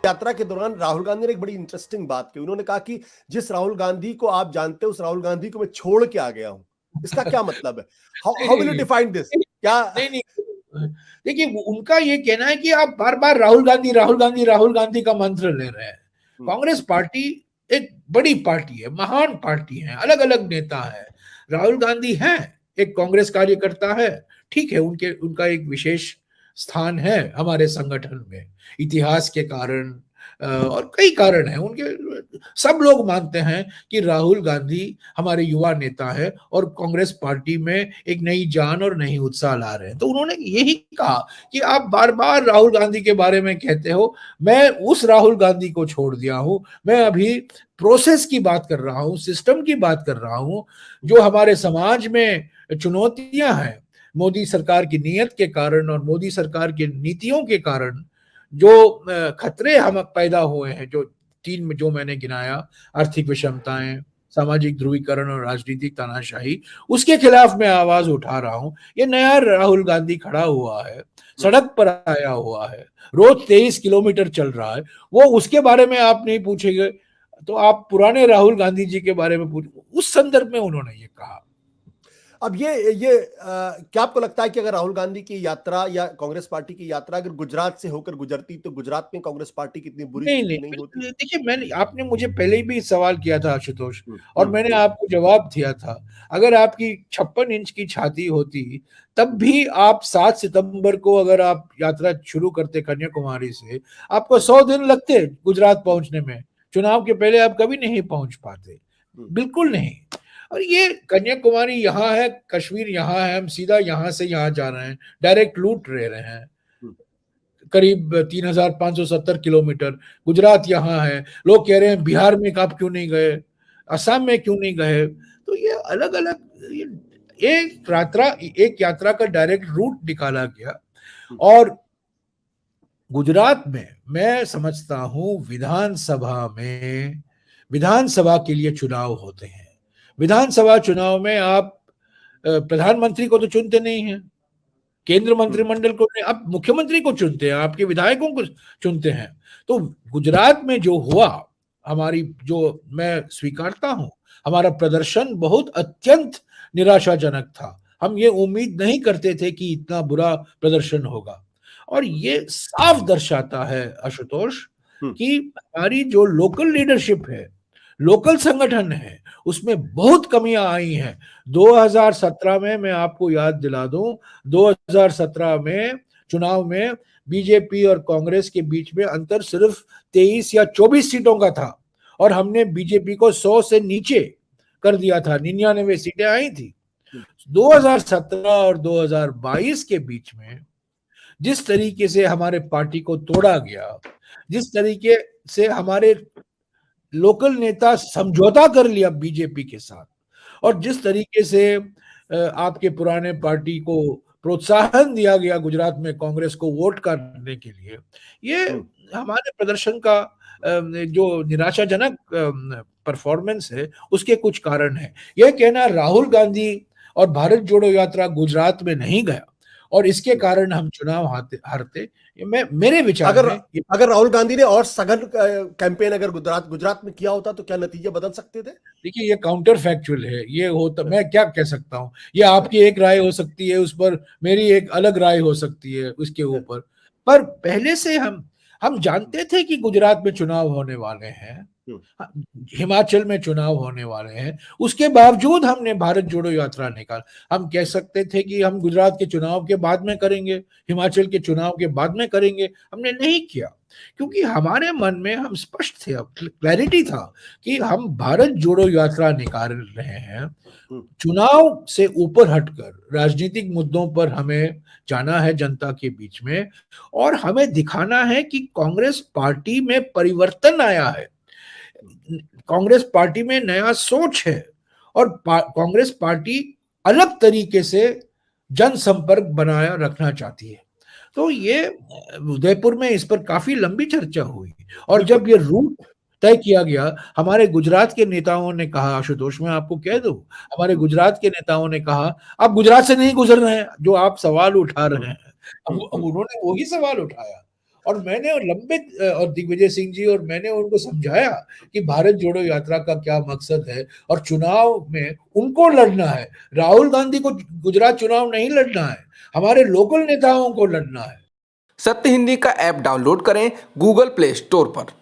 यात्रा के दौरान राहुल गांधी ने एक बड़ी इंटरेस्टिंग बात की। उन्होंने कहा कि जिस राहुल गांधी को आप जानते हो उस राहुल गांधी को मैं छोड़ के आ गया हूं। इसका क्या मतलब है? How will you define this? क्या नहीं नहीं, देखिए उनका ये कहना है कि आप बार बार राहुल गांधी राहुल गांधी राहुल गांधी का मंत्र ले रहे हैं। कांग्रेस पार्टी एक बड़ी पार्टी है, महान पार्टी है, अलग अलग नेता है। राहुल गांधी हैं, एक कांग्रेस कार्यकर्ता है, ठीक है, उनका एक विशेष स्थान है हमारे संगठन में, इतिहास के कारण और कई कारण हैं उनके। सब लोग मानते हैं कि राहुल गांधी हमारे युवा नेता है और कांग्रेस पार्टी में एक नई जान और नई उत्साह ला रहे हैं। तो उन्होंने यही कहा कि आप बार बार राहुल गांधी के बारे में कहते हो, मैं उस राहुल गांधी को छोड़ दिया हूं। मैं अभी प्रोसेस की बात कर रहा हूं, सिस्टम की बात कर रहा हूं। जो हमारे समाज में चुनौतियां हैं मोदी सरकार की नीयत के कारण और मोदी सरकार की नीतियों के कारण, जो खतरे हम पैदा हुए हैं, जो तीन में जो मैंने गिनाया, आर्थिक विषमताएं, सामाजिक ध्रुवीकरण और राजनीतिक तानाशाही, उसके खिलाफ मैं आवाज उठा रहा हूं। ये नया राहुल गांधी खड़ा हुआ है, सड़क पर आया हुआ है, रोज 23 किलोमीटर चल रहा है। वो उसके बारे में आप नहीं पूछेंगे तो आप पुराने राहुल गांधी जी के बारे में पूछ। उस संदर्भ में उन्होंने ये कहा। अब क्या आपको लगता है कि अगर राहुल गांधी की यात्रा या कांग्रेस पार्टी की यात्रा अगर गुजरात से होकर गुजरती तो गुजरात में कांग्रेस पार्टी की इतनी बुरी नहीं स्थिति नहीं, नहीं होती? देखिए आपने मुझे पहले ही भी सवाल किया था आशुतोष, और हम्म। मैंने आपको जवाब दिया था। अगर आपकी 56 इंच की छाती होती तब भी आप 7 सितंबर को अगर आप यात्रा शुरू करते कन्याकुमारी से, आपको 100 दिन लगते गुजरात पहुंचने में। चुनाव के पहले आप कभी नहीं पहुंच पाते, बिल्कुल नहीं। और ये कन्याकुमारी यहाँ है, कश्मीर यहाँ है, हम सीधा यहाँ से यहाँ जा रहे हैं, डायरेक्ट लूट ले रहे हैं। करीब 3570 किलोमीटर गुजरात यहाँ है। लोग कह रहे हैं बिहार में आप क्यों नहीं गए, असम में क्यों नहीं गए। तो ये अलग अलग एक यात्रा का डायरेक्ट रूट निकाला गया। और गुजरात में मैं समझता हूं विधानसभा के लिए चुनाव होते हैं। विधानसभा चुनाव में आप प्रधानमंत्री को तो चुनते नहीं हैं, केंद्र मंत्रिमंडल को नहीं, आप मुख्यमंत्री को चुनते हैं, आपके विधायकों को चुनते हैं। तो गुजरात में जो हुआ, हमारी जो मैं स्वीकारता हूं, हमारा प्रदर्शन बहुत अत्यंत निराशाजनक था। हम ये उम्मीद नहीं करते थे कि इतना बुरा प्रदर्शन होगा। और ये साफ दर्शाता है आशुतोष कि हमारी जो लोकल लीडरशिप है, लोकल संगठन है, उसमें बहुत कमियां आई हैं। 2017 में मैं आपको याद दिला दूं, 2017 में चुनाव में बीजेपी और कांग्रेस के बीच में अंतर सिर्फ 23 या 24 सीटों का था, और हमने बीजेपी को 100 से नीचे कर दिया था, 99 सीटें आई थी। 2017 और 2022 के बीच में जिस तरीके से हमारे पार्टी को तोड़ा गया, जिस तरीके से हमारे लोकल नेता समझौता कर लिया बीजेपी के साथ, और जिस तरीके से आपके पुराने पार्टी को प्रोत्साहन दिया गया गुजरात में कांग्रेस को वोट करने के लिए, ये हमारे प्रदर्शन का जो निराशाजनक परफॉर्मेंस है उसके कुछ कारण है। यह कहना राहुल गांधी और भारत जोड़ो यात्रा गुजरात में नहीं गया और इसके कारण हम चुनाव हारते, मेरे विचार में अगर राहुल गांधी ने और सघन कैंपेन अगर गुजरात में किया होता तो क्या नतीजे बदल सकते थे? देखिए ये काउंटर फैक्चुअल है, ये होता, मैं क्या कह सकता हूँ, ये आपकी एक राय हो सकती है, उस पर मेरी एक अलग राय हो सकती है उसके ऊपर। पर पहले से हम जानते थे कि गुजरात में चुनाव होने वाले हैं, हिमाचल में चुनाव होने वाले हैं, उसके बावजूद हमने भारत जोड़ो यात्रा निकाला। हम कह सकते थे कि हम गुजरात के चुनाव के बाद में करेंगे, हिमाचल के चुनाव के बाद में करेंगे, हमने नहीं किया, क्योंकि हमारे मन में हम स्पष्ट थे, अब क्लैरिटी था कि हम भारत जोड़ो यात्रा निकाल रहे हैं। चुनाव से ऊपर हटकर राजनीतिक मुद्दों पर हमें जाना है जनता के बीच में, और हमें दिखाना है कि कांग्रेस पार्टी में परिवर्तन आया है, कांग्रेस पार्टी में नया सोच है, और कांग्रेस पार्टी अलग तरीके से जनसंपर्क बनाया रखना चाहती है। तो ये उदयपुर में इस पर काफी लंबी चर्चा हुई, और जब ये रूट तय किया गया, हमारे गुजरात के नेताओं ने कहा, आशुतोष मैं आपको कह दूं, हमारे गुजरात के नेताओं ने कहा आप गुजरात से नहीं गुजर रहे हैं, जो आप सवाल उठा रहे हैं। अब उन्होंने वही सवाल उठाया, और मैंने और दिग्विजय सिंह जी और मैंने उनको समझाया कि भारत जोड़ो यात्रा का क्या मकसद है और चुनाव में उनको लड़ना है। राहुल गांधी को गुजरात चुनाव नहीं लड़ना है, हमारे लोकल नेताओं को लड़ना है। सत्य हिंदी का ऐप डाउनलोड करें गूगल प्ले स्टोर पर।